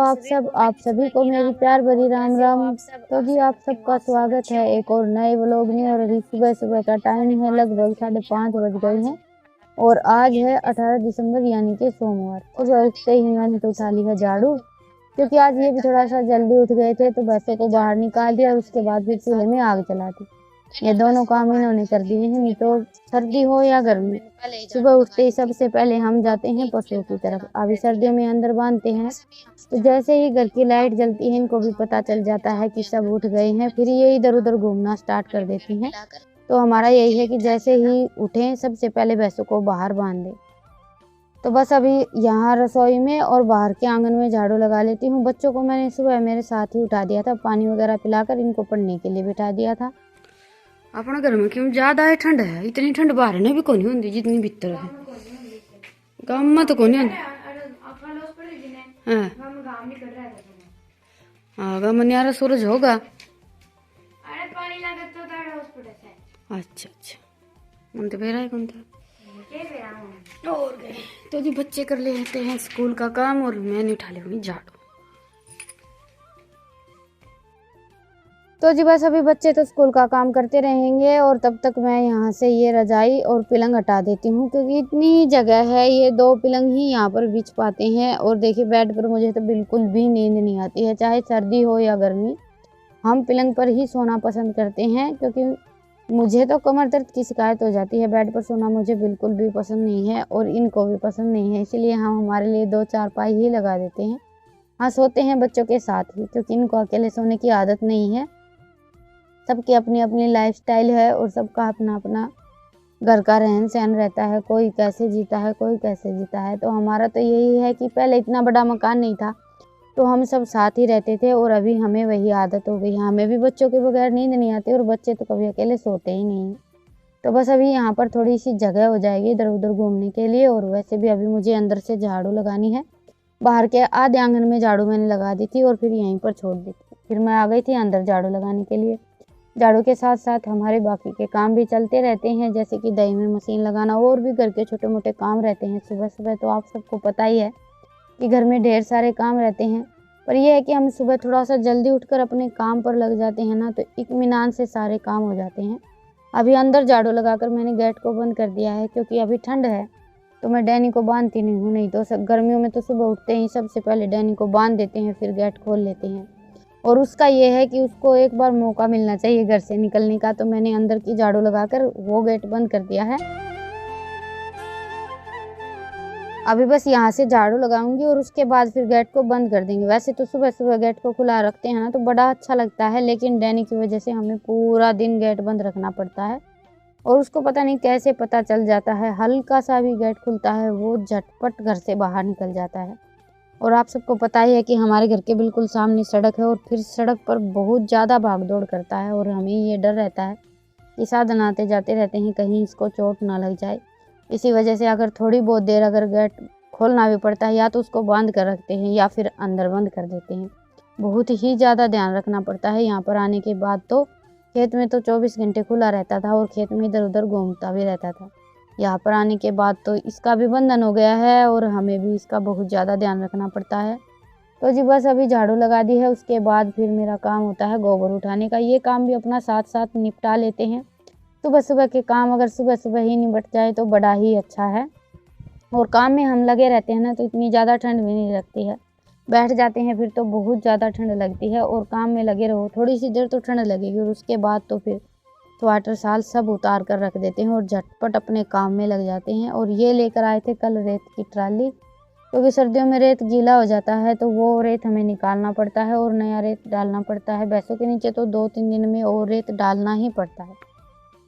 आप सभी को मेरी प्यार भरी राम राम। तो जी आप सबका स्वागत है एक और नए व्लॉग में। और अभी सुबह सुबह का टाइम है, लगभग 5:30 बज गए हैं और आज है 18 दिसंबर यानी कि सोमवार। सुबह उठते ही मैंने तो उठा ली है झाड़ू, क्योंकि आज ये भी थोड़ा सा जल्दी उठ गए थे तो भैंसों को बाहर निकाल दिया और उसके बाद फिर चूल्हे में आग जला दी। ये दोनों काम इन्होंने कर दिए हैं, नहीं तो सर्दी हो या गर्मी, सुबह उठते ही सबसे पहले हम जाते हैं पशुओं की तरफ। अभी सर्दियों में अंदर बांधते हैं, तो जैसे ही घर की लाइट जलती है इनको भी पता चल जाता है कि सब उठ गए हैं, फिर ये इधर उधर घूमना स्टार्ट कर देती हैं। तो हमारा यही है कि जैसे ही उठें सबसे पहले भैंसों को बाहर बांध दें। तो बस अभी यहाँ रसोई में और बाहर के आंगन में झाड़ू लगा लेती हूँ। बच्चों को मैंने सुबह मेरे साथ ही उठा दिया था, पानी वगैरह पिलाकर इनको पढ़ने के लिए बिठा दिया था। अपना घर में क्यों ज्यादा है ठंड है, इतनी ठंड बाहर ने भी कोनी होती जितनी भीतर है। गाँव में तो कोनी होती। हाँ गाँव में यार सूरज होगा। अच्छा अच्छा मन तो बेरा है कौन था और गए। तो जी बच्चे कर लेते हैं स्कूल का काम और मैंने उठा ली झाड़ू। तो जी बस अभी बच्चे तो स्कूल का काम करते रहेंगे और तब तक मैं यहाँ से ये रजाई और पलंग हटा देती हूँ, क्योंकि इतनी जगह है, ये 2 पलंग ही यहाँ पर बिछ पाते हैं। और देखिए बेड पर मुझे तो बिल्कुल भी नींद नहीं आती है, चाहे सर्दी हो या गर्मी, हम पलंग पर ही सोना पसंद करते हैं। क्योंकि मुझे तो कमर दर्द की शिकायत हो जाती है, बेड पर सोना मुझे बिल्कुल भी पसंद नहीं है और इनको भी पसंद नहीं है, इसीलिए हम हमारे लिए 2 चारपाई ही लगा देते हैं। हाँ सोते हैं बच्चों के साथ ही, क्योंकि इनको अकेले सोने की आदत नहीं है। सबकी अपनी अपनी लाइफस्टाइल है और सबका अपना अपना घर का रहन सहन रहता है, कोई कैसे जीता है कोई कैसे जीता है। तो हमारा तो यही है कि पहले इतना बड़ा मकान नहीं था तो हम सब साथ ही रहते थे और अभी हमें वही आदत हो गई। हमें भी बच्चों के बगैर नींद नहीं आती और बच्चे तो कभी अकेले सोते ही नहीं। तो बस अभी यहाँ पर थोड़ी सी जगह हो जाएगी इधर उधर घूमने के लिए। और वैसे भी अभी मुझे अंदर से झाड़ू लगानी है, बाहर के आधे आंगन में झाड़ू मैंने लगा दी थी और फिर यहीं पर छोड़ दी थी, फिर मैं आ गई थी अंदर झाड़ू लगाने के लिए। झाड़ू के साथ साथ हमारे बाकी के काम भी चलते रहते हैं, जैसे कि दही में मशीन लगाना और भी घर के छोटे मोटे काम रहते हैं सुबह सुबह। तो आप सबको पता ही है कि घर में ढेर सारे काम रहते हैं, पर यह है कि हम सुबह थोड़ा सा जल्दी उठकर अपने काम पर लग जाते हैं ना, तो इत्मीनान से सारे काम हो जाते हैं। अभी अंदर झाड़ू लगाकर मैंने गेट को बंद कर दिया है, क्योंकि अभी ठंड है तो मैं डैनी को बांधती नहीं हूँ, नहीं तो गर्मियों में तो सुबह उठते ही सबसे पहले डैनी को बांध देते हैं, फिर गेट खोल लेते हैं। और उसका ये है कि उसको एक बार मौका मिलना चाहिए घर से निकलने का, तो मैंने अंदर की झाड़ू लगाकर वो गेट बंद कर दिया है। अभी बस यहाँ से झाड़ू लगाऊंगी और उसके बाद फिर गेट को बंद कर देंगे। वैसे तो सुबह सुबह गेट को खुला रखते हैं ना तो बड़ा अच्छा लगता है, लेकिन डैनी की वजह से हमें पूरा दिन गेट बंद रखना पड़ता है और उसको पता नहीं कैसे पता चल जाता है, हल्का सा भी गेट खुलता है वो झटपट घर से बाहर निकल जाता है। और आप सबको पता ही है कि हमारे घर के बिल्कुल सामने सड़क है और फिर सड़क पर बहुत ज़्यादा भाग दौड़ करता है और हमें ये डर रहता है कि साधन आते जाते रहते हैं, कहीं इसको चोट ना लग जाए। इसी वजह से अगर थोड़ी बहुत देर अगर गेट खोलना भी पड़ता है या तो उसको बंद कर रखते हैं या फिर अंदर बंद कर देते हैं। बहुत ही ज़्यादा ध्यान रखना पड़ता है। यहाँ पर आने के बाद तो खेत में तो 24 घंटे खुला रहता था और खेत में इधर उधर घूमता भी रहता था। यहाँ पर आने के बाद तो इसका भी बंधन हो गया है और हमें भी इसका बहुत ज़्यादा ध्यान रखना पड़ता है। तो जी बस अभी झाड़ू लगा दी है, उसके बाद फिर मेरा काम होता है गोबर उठाने का। ये काम भी अपना साथ साथ निपटा लेते हैं। सुबह सुबह के काम अगर सुबह सुबह ही निपट जाए तो बड़ा ही अच्छा है। और काम में हम लगे रहते हैं ना तो इतनी ज़्यादा ठंड भी नहीं लगती है, बैठ जाते हैं फिर तो बहुत ज़्यादा ठंड लगती है। और काम में लगे रहो थोड़ी सी देर तो ठंड लगेगी और उसके बाद तो फिर स्वेटर शाल सब उतार कर रख देते हैं और झटपट अपने काम में लग जाते हैं। और ये लेकर आए थे कल रेत की ट्राली, क्योंकि सर्दियों में रेत गीला हो जाता है तो वो रेत हमें निकालना पड़ता है और नया रेत डालना पड़ता है। भैंसों के नीचे तो 2-3 दिन में और रेत डालना ही पड़ता है,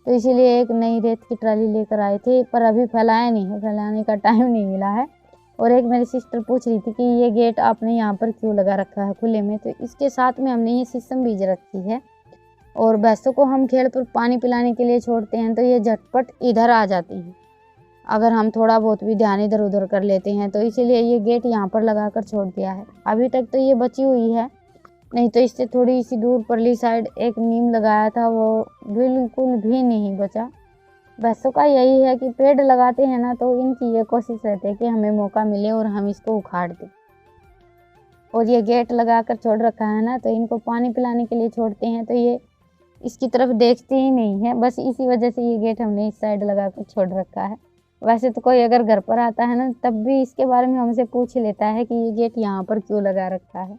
तो इसीलिए एक नई रेत की ट्राली लेकर आए थे, पर अभी फैलाया नहीं है, फैलाने का टाइम नहीं मिला है। और एक मेरी सिस्टर पूछ रही थी कि ये गेट आपने यहाँ पर क्यों लगा रखा है खुले में, तो इसके साथ में हमने ये शीशम बीज रखी है और भैंसों को हम खेड़ पर पानी पिलाने के लिए छोड़ते हैं तो ये झटपट इधर आ जाती हैं अगर हम थोड़ा बहुत भी ध्यान इधर उधर कर लेते हैं, तो इसीलिए ये गेट यहाँ पर लगा कर छोड़ दिया है। अभी तक तो ये बची हुई है, नहीं तो इससे थोड़ी सी दूर परली साइड एक नीम लगाया था वो बिल्कुल भी नहीं बचा। भैंसों का यही है कि पेड़ लगाते हैं ना तो इनकी ये कोशिश रहती है कि हमें मौका मिले और हम इसको उखाड़ दें। और ये गेट लगा कर छोड़ रखा है ना, तो इनको पानी पिलाने के लिए छोड़ते हैं तो ये इसकी तरफ देखते ही नहीं है। बस इसी वजह से ये गेट हमने इस साइड लगा कर छोड़ रखा है। वैसे तो कोई अगर घर पर आता है ना, तब भी इसके बारे में हमसे पूछ लेता है कि ये गेट यहाँ पर क्यों लगा रखा है।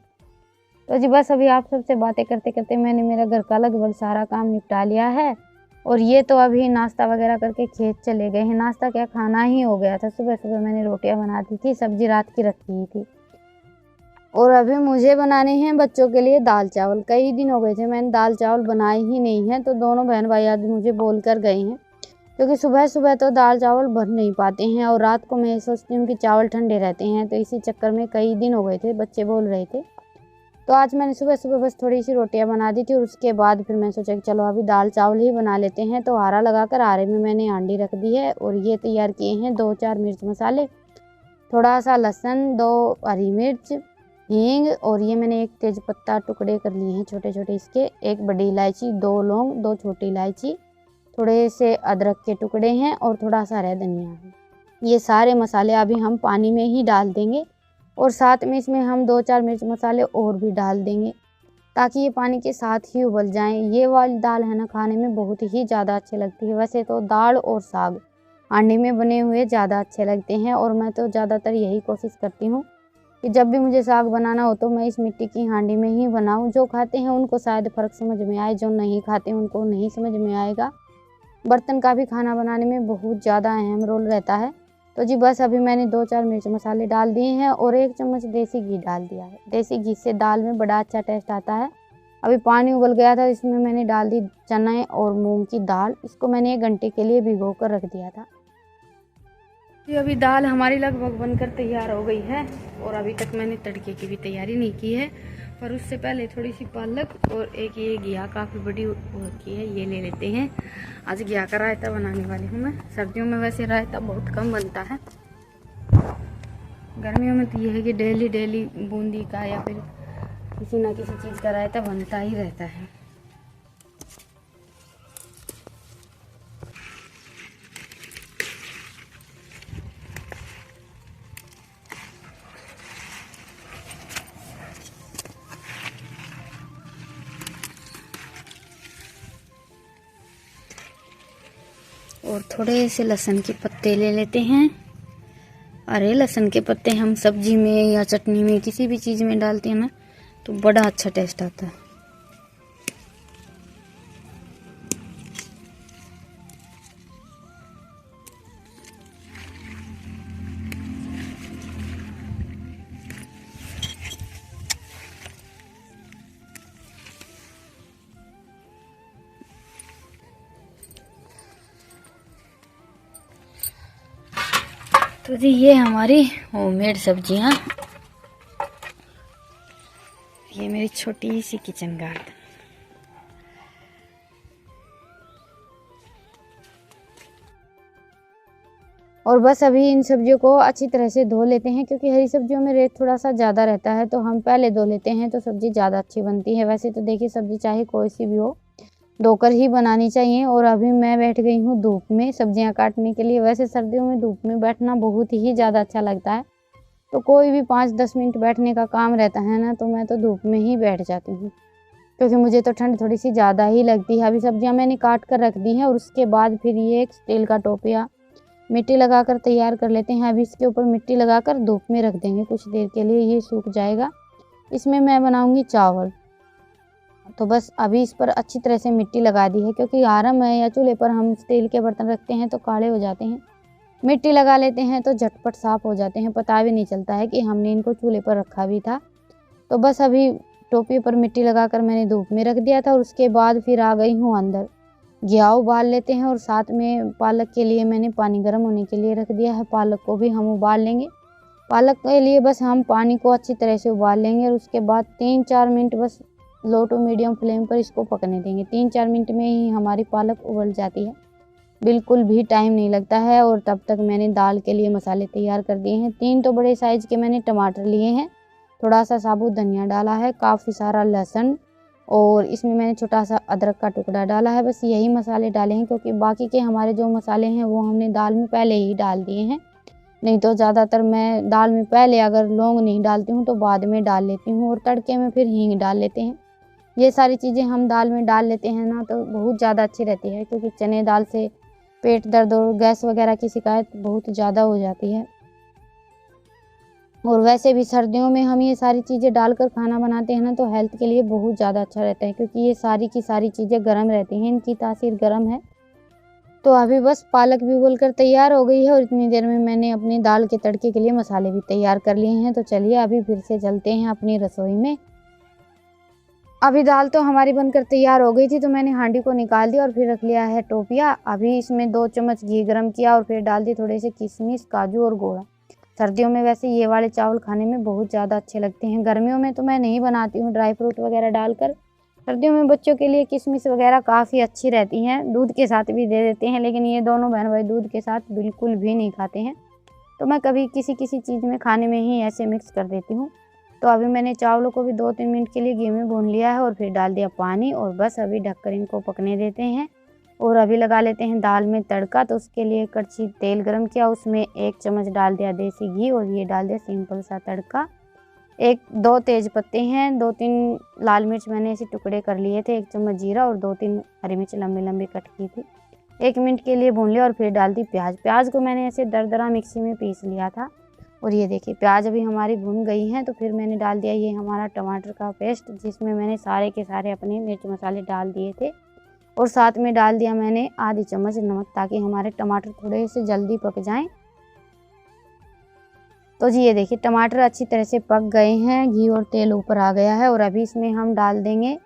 तो जी बस अभी आप सबसे बातें करते करते मैंने मेरा घर का लगभग सारा काम निपटा लिया है। और ये तो अभी नाश्ता वगैरह करके खेत चले गए हैं। नाश्ता क्या, खाना ही हो गया था। सुबह सुबह मैंने रोटियां बना दी थी, सब्जी रात की रखी हुई थी। और अभी मुझे बनाने हैं बच्चों के लिए दाल चावल। कई दिन हो गए थे मैंने दाल चावल बनाए ही नहीं है, तो दोनों बहन भाई आज मुझे बोल कर गए हैं, क्योंकि सुबह सुबह तो दाल चावल बन नहीं पाते हैं और रात को मैं सोचती हूँ कि चावल ठंडे रहते हैं, तो इसी चक्कर में कई दिन हो गए थे, बच्चे बोल रहे थे। तो आज मैंने सुबह सुबह बस थोड़ी सी रोटियां बना दी थी और उसके बाद फिर मैं सोचा कि चलो अभी दाल चावल ही बना लेते हैं। तो आरा लगाकर आरे में मैंने हांडी रख दी है और ये तैयार किए हैं 2-4 मिर्च मसाले, थोड़ा सा लहसुन, 2 हरी मिर्च, हींग, और ये मैंने एक तेज पत्ता टुकड़े कर लिए हैं छोटे छोटे इसके, 1 बड़ी इलायची, 2 लौंग, 2 छोटी इलायची, थोड़े से अदरक के टुकड़े हैं और थोड़ा सा हरा धनिया है। ये सारे मसाले अभी हम पानी में ही डाल देंगे और साथ में इसमें हम 2-4 मिर्च मसाले और भी डाल देंगे, ताकि ये पानी के साथ ही उबल जाएं। ये वाली दाल है ना, खाने में बहुत ही ज़्यादा अच्छी लगती है। वैसे तो दाल और साग हांडी में बने हुए ज़्यादा अच्छे लगते हैं और मैं तो ज़्यादातर यही कोशिश करती हूँ कि जब भी मुझे साग बनाना हो तो मैं इस मिट्टी की हांडी में ही बनाऊँ। जो खाते हैं उनको शायद फ़र्क समझ में आए, जो नहीं खाते उनको नहीं समझ में आएगा। बर्तन का भी खाना बनाने में बहुत ज़्यादा अहम रोल रहता है। तो जी बस अभी मैंने 2-4 मिर्च मसाले डाल दिए हैं और 1 चम्मच देसी घी डाल दिया है। देसी घी से दाल में बड़ा अच्छा टेस्ट आता है। अभी पानी उबल गया था, इसमें मैंने डाल दी चने और मूंग की दाल। इसको मैंने 1 घंटे के लिए भिगो कर रख दिया था। जी अभी दाल हमारी लगभग बनकर तैयार हो गई है और अभी तक मैंने तड़के की भी तैयारी नहीं की है, पर उससे पहले थोड़ी सी पालक और एक ये घिया काफ़ी बड़ी हो रखी है, ये ले लेते हैं। आज घिया का रायता बनाने वाली हूँ मैं। सर्दियों में वैसे रायता बहुत कम बनता है, गर्मियों में तो ये है कि डेली बूंदी का या फिर किसी ना किसी चीज़ का रायता बनता ही रहता है। और थोड़े से लहसुन के पत्ते ले लेते हैं। अरे लहसुन के पत्ते हम सब्जी में या चटनी में किसी भी चीज़ में डालते हैं ना, तो बड़ा अच्छा टेस्ट आता है। तो जी ये हमारी होममेड सब्जियां, ये मेरी छोटी सी किचन गार्डन। और बस अभी इन सब्जियों को अच्छी तरह से धो लेते हैं, क्योंकि हरी सब्जियों में रेत थोड़ा सा ज़्यादा रहता है, तो हम पहले धो लेते हैं तो सब्ज़ी ज़्यादा अच्छी बनती है। वैसे तो देखिए सब्ज़ी चाहे कोई सी भी हो, धोकर ही बनानी चाहिए। और अभी मैं बैठ गई हूँ धूप में सब्जियां काटने के लिए। वैसे सर्दियों में धूप में बैठना बहुत ही ज़्यादा अच्छा लगता है, तो कोई भी 5-10 मिनट बैठने का काम रहता है ना, तो मैं तो धूप में ही बैठ जाती हूँ, क्योंकि मुझे तो ठंड थोड़ी सी ज़्यादा ही लगती है। अभी सब्जियां मैंने काट कर रख दी हैं और उसके बाद फिर ये एक स्टील का टोपिया मिट्टी लगाकर तैयार कर लेते हैं। अभी इसके ऊपर मिट्टी लगाकर धूप में रख देंगे कुछ देर के लिए, ये सूख जाएगा। इसमें मैं बनाऊँगी चावल। तो बस अभी इस पर अच्छी तरह से मिट्टी लगा दी है, क्योंकि आराम है या चूल्हे पर हम स्टील के बर्तन रखते हैं तो काले हो जाते हैं। मिट्टी लगा लेते हैं तो झटपट साफ़ हो जाते हैं, पता भी नहीं चलता है कि हमने इनको चूल्हे पर रखा भी था। तो बस अभी टोपी पर मिट्टी लगाकर मैंने धूप में रख दिया था और उसके बाद फिर आ गई हूँ अंदर। घिया उबाल लेते हैं और साथ में पालक के लिए मैंने पानी गर्म होने के लिए रख दिया है। पालक को भी हम उबाल लेंगे। पालक के लिए बस हम पानी को अच्छी तरह से उबाल लेंगे और उसके बाद 3-4 मिनट बस लो टू मीडियम फ्लेम पर इसको पकने देंगे। 3-4 मिनट में ही हमारी पालक उबल जाती है, बिल्कुल भी टाइम नहीं लगता है। और तब तक मैंने दाल के लिए मसाले तैयार कर दिए हैं। 3 तो बड़े साइज़ के मैंने टमाटर लिए हैं, थोड़ा सा साबुत धनिया डाला है, काफ़ी सारा लहसुन, और इसमें मैंने छोटा सा अदरक का टुकड़ा डाला है। बस यही मसाले डाले हैं, क्योंकि बाकी के हमारे जो मसाले हैं वो हमने दाल में पहले ही डाल दिए हैं। नहीं तो ज़्यादातर मैं दाल में पहले अगर लौंग नहीं डालती हूँ तो बाद में डाल लेती हूँ, और तड़के में फिर हींग डाल लेते हैं। ये सारी चीज़ें हम दाल में डाल लेते हैं ना तो बहुत ज़्यादा अच्छी रहती है, क्योंकि चने दाल से पेट दर्द और गैस वगैरह की शिकायत बहुत ज़्यादा हो जाती है। और वैसे भी सर्दियों में हम ये सारी चीज़ें डालकर खाना बनाते हैं ना तो हेल्थ के लिए बहुत ज़्यादा अच्छा रहता है, क्योंकि ये सारी की सारी चीज़ें गर्म रहती हैं, इनकी तासीर गर्म है। तो अभी बस पालक भी उबलकर तैयार हो गई है, और इतनी देर में मैंने अपनी दाल के तड़के के लिए मसाले भी तैयार कर लिए हैं। तो चलिए अभी फिर से चलते हैं अपनी रसोई में। अभी दाल तो हमारी बनकर तैयार हो गई थी, तो मैंने हांडी को निकाल दिया और फिर रख लिया है टोपिया। अभी इसमें 2 चम्मच घी गरम किया और फिर डाल दिए थोड़े से किशमिश, काजू और गोड़ा। सर्दियों में वैसे ये वाले चावल खाने में बहुत ज़्यादा अच्छे लगते हैं। गर्मियों में तो मैं नहीं बनाती हूँ ड्राई फ्रूट वगैरह डालकर। सर्दियों में बच्चों के लिए किशमिश वगैरह काफ़ी अच्छी रहती हैं, दूध के साथ भी दे देते हैं, लेकिन ये दोनों बहन भाई दूध के साथ बिल्कुल भी नहीं खाते हैं। तो मैं कभी किसी किसी चीज़ में खाने में ही ऐसे मिक्स कर देती हूँ। तो अभी मैंने चावलों को भी 2-3 मिनट के लिए घी में भून लिया है और फिर डाल दिया पानी, और बस अभी ढककर इनको पकने देते हैं। और अभी लगा लेते हैं दाल में तड़का। तो उसके लिए कड़छी तेल गरम किया, उसमें 1 चम्मच डाल दिया देसी घी और ये डाल दिया सिंपल सा तड़का। 1-2 तेज पत्ते हैं, 2-3 लाल मिर्च मैंने ऐसे टुकड़े कर लिए थे, 1 चम्मच जीरा और 2-3 हरी मिर्च लंबी लंबी कट की थी। 1 मिनट के लिए भून लिया और फिर डाल दी प्याज। प्याज को मैंने ऐसे दरदरा मिक्सी में पीस लिया था। और ये देखिए प्याज अभी हमारी भून गई हैं। तो फिर मैंने डाल दिया ये हमारा टमाटर का पेस्ट, जिसमें मैंने सारे के सारे अपने मिर्च मसाले डाल दिए थे, और साथ में डाल दिया मैंने आधी चम्मच नमक, ताकि हमारे टमाटर थोड़े से जल्दी पक जाएं। तो जी ये देखिए टमाटर अच्छी तरह से पक गए हैं, घी और तेल ऊपर आ गया है। और अभी इसमें हम डाल देंगे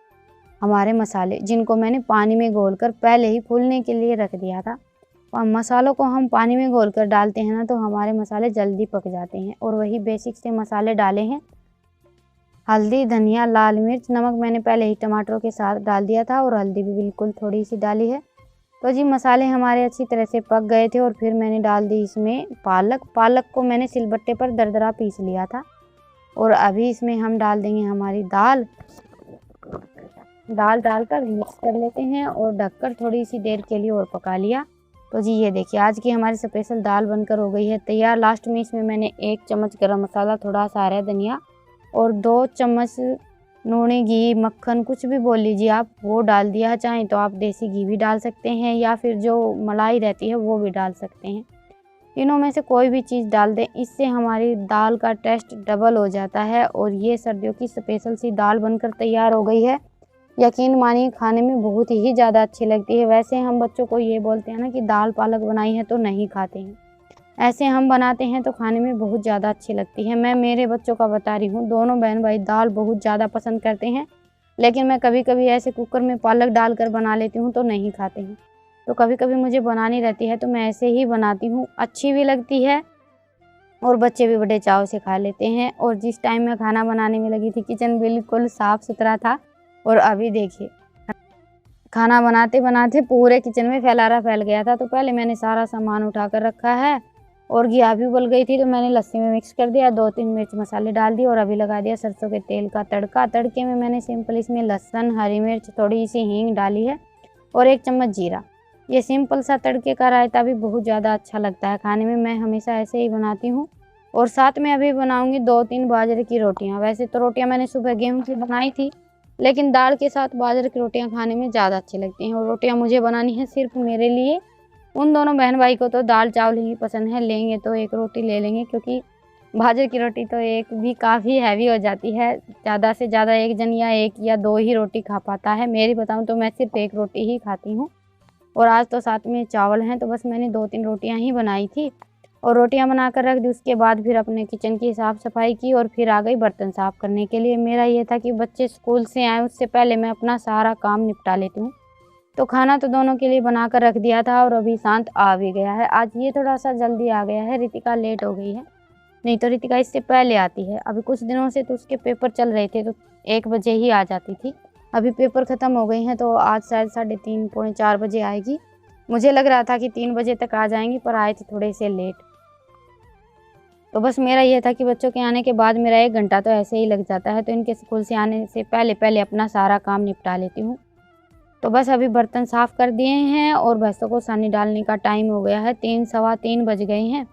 हमारे मसाले, जिनको मैंने पानी में घोलकर पहले ही फूलने के लिए रख दिया था। और मसालों को हम पानी में घोलकर डालते हैं ना तो हमारे मसाले जल्दी पक जाते हैं। और वही बेसिक से मसाले डाले हैं, हल्दी, धनिया, लाल मिर्च, नमक मैंने पहले ही टमाटरों के साथ डाल दिया था, और हल्दी भी बिल्कुल थोड़ी सी डाली है। तो जी मसाले हमारे अच्छी तरह से पक गए थे, और फिर मैंने डाल दी इसमें पालक को मैंने सिलबट्टे पर दरदरा पीस लिया था। और अभी इसमें हम डाल देंगे हमारी दाल डालकर मिक्स कर लेते हैं, और ढककर थोड़ी सी देर के लिए और पका लिया। तो जी ये देखिए आज की हमारी स्पेशल दाल बनकर हो गई है तैयार। लास्ट में इसमें मैंने 1 चम्मच गरम मसाला, थोड़ा सा हरा धनिया और 2 चम्मच नूनी, घी, मक्खन कुछ भी बोल लीजिए आप, वो डाल दिया। चाहें तो आप देसी घी भी डाल सकते हैं, या फिर जो मलाई रहती है वो भी डाल सकते हैं। तीनों में से कोई भी चीज़ डाल दें, इससे हमारी दाल का टेस्ट डबल हो जाता है। और ये सर्दियों की स्पेशल सी दाल बनकर तैयार हो गई है। यकीन मानिए खाने में बहुत ही ज़्यादा अच्छी लगती है। वैसे हम बच्चों को ये बोलते हैं ना कि दाल पालक बनाई है तो नहीं खाते हैं, ऐसे हम बनाते हैं तो खाने में बहुत ज़्यादा अच्छी लगती है। मैं मेरे बच्चों का बता रही हूँ, दोनों बहन भाई दाल बहुत ज़्यादा पसंद करते हैं, लेकिन मैं कभी कभी ऐसे कुकर में पालक डालकर बना लेती हूँ तो नहीं खाते हैं। तो कभी कभी मुझे बनानी रहती है तो मैं ऐसे ही बनाती हूँ, अच्छी भी लगती है और बच्चे भी बड़े चाव से खा लेते हैं। और जिस टाइम मैं खाना बनाने में लगी थी किचन बिल्कुल साफ़ सुथरा था, और अभी देखिए खाना बनाते बनाते पूरे किचन में फैलारा फैल गया था। तो पहले मैंने सारा सामान उठा कर रखा है, और घी भी उबल गई थी तो मैंने लस्सी में मिक्स कर दिया, 2-3 मिर्च मसाले डाल दिए, और अभी लगा दिया सरसों के तेल का तड़का। तड़के में मैंने सिंपल इसमें लहसुन, हरी मिर्च, थोड़ी सी हींग डाली है और 1 चम्मच जीरा। ये सिंपल सा तड़के का रायता भी बहुत ज़्यादा अच्छा लगता है खाने में, मैं हमेशा ऐसे ही बनाती हूँ। और साथ में अभी बनाऊँगी 2-3 बाजरे की रोटियाँ। वैसे तो रोटियाँ मैंने सुबह गेहूँ की बनाई थी, लेकिन दाल के साथ बाजरे की रोटियां खाने में ज़्यादा अच्छी लगती हैं। और रोटियां मुझे बनानी है सिर्फ मेरे लिए। उन दोनों बहन भाई को तो दाल चावल ही पसंद है, लेंगे तो 1 रोटी ले लेंगे, क्योंकि बाजरे की रोटी तो एक भी काफ़ी हैवी हो जाती है। ज़्यादा से ज़्यादा 1 जन या 1 या 2 ही रोटी खा पाता है। मेरी बताऊँ तो मैं सिर्फ 1 रोटी ही खाती हूँ, और आज तो साथ में चावल हैं तो बस मैंने 2-3 रोटियाँ ही बनाई थी। और रोटियां बनाकर रख दी। उसके बाद फिर अपने किचन की साफ़ सफाई की, और फिर आ गई बर्तन साफ़ करने के लिए। मेरा ये था कि बच्चे स्कूल से आए उससे पहले मैं अपना सारा काम निपटा लेती हूँ। तो खाना तो दोनों के लिए बनाकर रख दिया था, और अभी शांत आ भी गया है। आज ये थोड़ा सा जल्दी आ गया है, रितिका लेट हो गई है, नहीं तो रितिका इससे पहले आती है। अभी कुछ दिनों से तो उसके पेपर चल रहे थे तो 1 बजे ही आ जाती थी। अभी पेपर ख़त्म हो गए हैं तो आज शायद 3:30 पौने 4 बजे आएगी। मुझे लग रहा था कि 3 बजे तक आ जाएंगी, पर आए थे थोड़े से लेट। तो बस मेरा ये था कि बच्चों के आने के बाद मेरा 1 घंटा तो ऐसे ही लग जाता है, तो इनके स्कूल से आने से पहले पहले अपना सारा काम निपटा लेती हूँ। तो बस अभी बर्तन साफ़ कर दिए हैं, और भैंसों को सानी डालने का टाइम हो गया है, 3 सवा 3 बज गए हैं।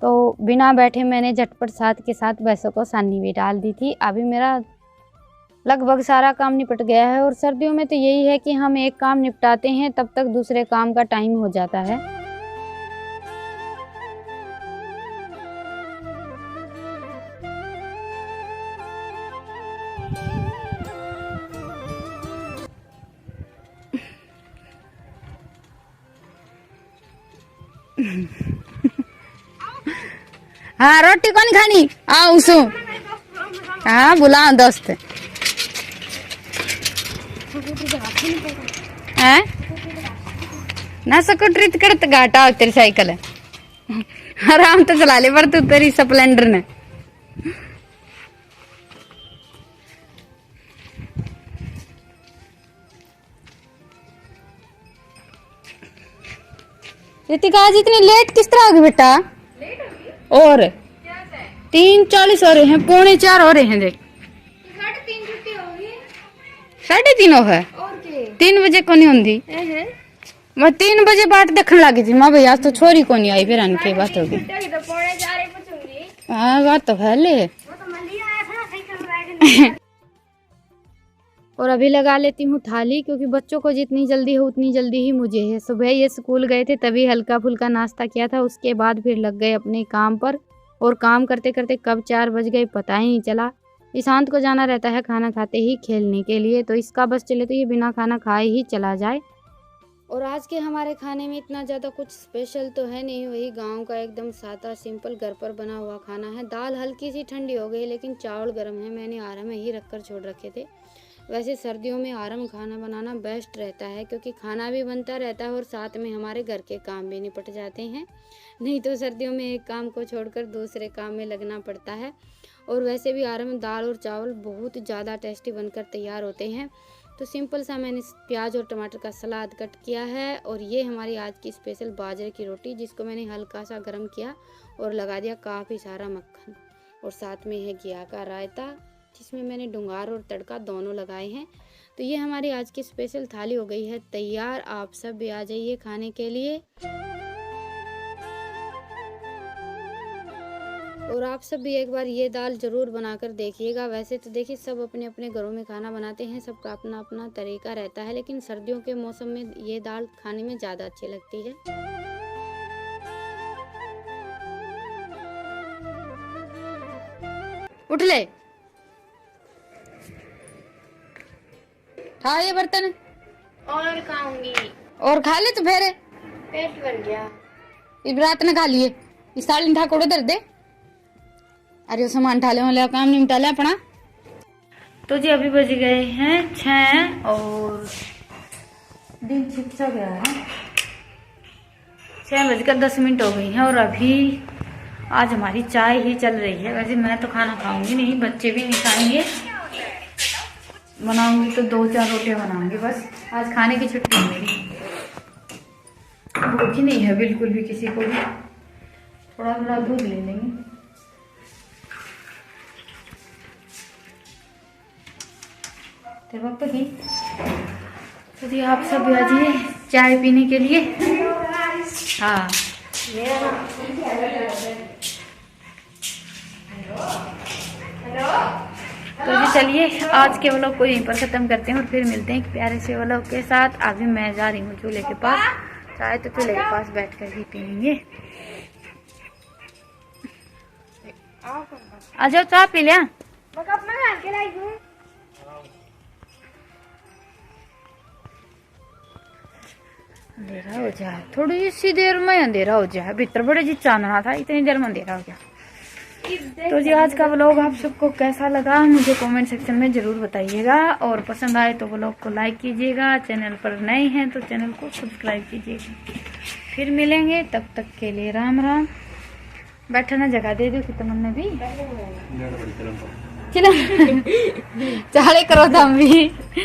तो बिना बैठे मैंने झटपट साथ के साथ भैंसों को सानी भी डाल दी थी। अभी मेरा लगभग सारा काम निपट गया है। और सर्दियों में तो यही है कि हम एक काम निपटाते हैं तब तक दूसरे काम का टाइम हो जाता है। हाँ रोटी कौन खानी आओ सो हाँ बुला दोस्त है ना स्कूटरी करत घाटा तेरी साइकिल है आराम तो चला ले पर तू तेरी स्प्लेंडर ने ऋतिका आज इतनी लेट किस तरह होगी बेटा? और 3:40 हो रहे हैं, 3:45 हो रहे हैं। देख 3:30 हो है 3 बजे को नहीं होंगी। मैं 3 बजे बाट देखने लगी थी माँ भैया तो छोरी को नहीं आई फिर के बात होगी। हाँ बात तो है ले और अभी लगा लेती हूँ थाली क्योंकि बच्चों को जितनी जल्दी हो उतनी जल्दी ही मुझे है। सुबह ये स्कूल गए थे तभी हल्का फुल्का नाश्ता किया था, उसके बाद फिर लग गए अपने काम पर और काम करते करते कब 4 बज गए पता ही नहीं चला। ईशांत को जाना रहता है खाना खाते ही खेलने के लिए, तो इसका बस चले तो ये बिना खाना खाए ही चला जाए। और आज के हमारे खाने में इतना ज़्यादा कुछ स्पेशल तो है नहीं, वही गांव का एकदम सादा सिंपल घर पर बना हुआ खाना है। दाल हल्की सी ठंडी हो गई लेकिन चावल गर्म है, मैंने आराम में ही रख कर छोड़ रखे थे। वैसे सर्दियों में आराम खाना बनाना बेस्ट रहता है क्योंकि खाना भी बनता रहता है और साथ में हमारे घर के काम भी निपट जाते हैं। नहीं तो सर्दियों में एक काम को छोड़कर दूसरे काम में लगना पड़ता है। और वैसे भी आराम में दाल और चावल बहुत ज़्यादा टेस्टी बनकर तैयार होते हैं। तो सिंपल सा मैंने प्याज और टमाटर का सलाद कट किया है और ये हमारी आज की स्पेशल बाजरे की रोटी जिसको मैंने हल्का सा गर्म किया और लगा दिया काफ़ी सारा मक्खन। और साथ में है घिया का रायता जिसमें मैंने डुंगार और तड़का दोनों लगाए हैं। तो ये हमारी आज की स्पेशल थाली हो गई है तैयार। आप सब भी आ जाइए खाने के लिए और आप सब भी एक बार ये दाल ज़रूर बनाकर देखिएगा। वैसे तो देखिए सब अपने अपने घरों में खाना बनाते हैं, सबका अपना अपना तरीका रहता है, लेकिन सर्दियों के मौसम में ये दाल खाने में ज़्यादा अच्छी लगती है। उठ ले खा ये बर्तन और खाऊंगी और खा ले तो फिर पेट भर गया। इबरात ने खा लिए इस साल इंठा कोड़े दर दे। अरे वो सामान ठाले वाले काम नहीं निपटा अपना। तो जी अभी बज गए हैं 6 और दिन छिपसा गया है। 6:10 हो गई हैं और अभी आज हमारी चाय ही चल रही है। वैसे मैं तो खाना खाऊंगी नहीं, बच्चे भी नहीं खाएंगे, बनाऊंगी तो 2-4 रोटियां बनाऊंगी बस। आज खाने की छुट्टी है मेरी, भूख ही नहीं है बिल्कुल भी किसी को भी। थोड़ा थोड़ा दूध ले लेंगे। तेरे वक्त की तो जी आप सब आ जाइए चाय पीने के लिए। हाँ तो जी चलिए आज के व्लॉग को यहीं पर ख़त्म करते हैं और फिर मिलते हैं एक प्यारे से व्लॉग के साथ। अभी मैं जा रही हूँ चूल्हे के पास, चाय तो चूल्हे के पास बैठ कर ही पियेंगे। आ जाओ चाय पी लिया। अंधेरा हो जाए, थोड़ी सी देर में अंधेरा हो जाए। भीतर बड़े जी चांदना था, इतनी देर में अंधेरा हो गया। तो जी आज का व्लॉग आप सबको कैसा लगा मुझे कमेंट सेक्शन में ज़रूर बताइएगा और पसंद आए तो व्लॉग को लाइक कीजिएगा। चैनल पर नए हैं तो चैनल को सब्सक्राइब कीजिएगा। फिर मिलेंगे, तब तक के लिए राम राम। बैठना जगह दे दो कि तुमने भी चलो चाले करो तुम भी।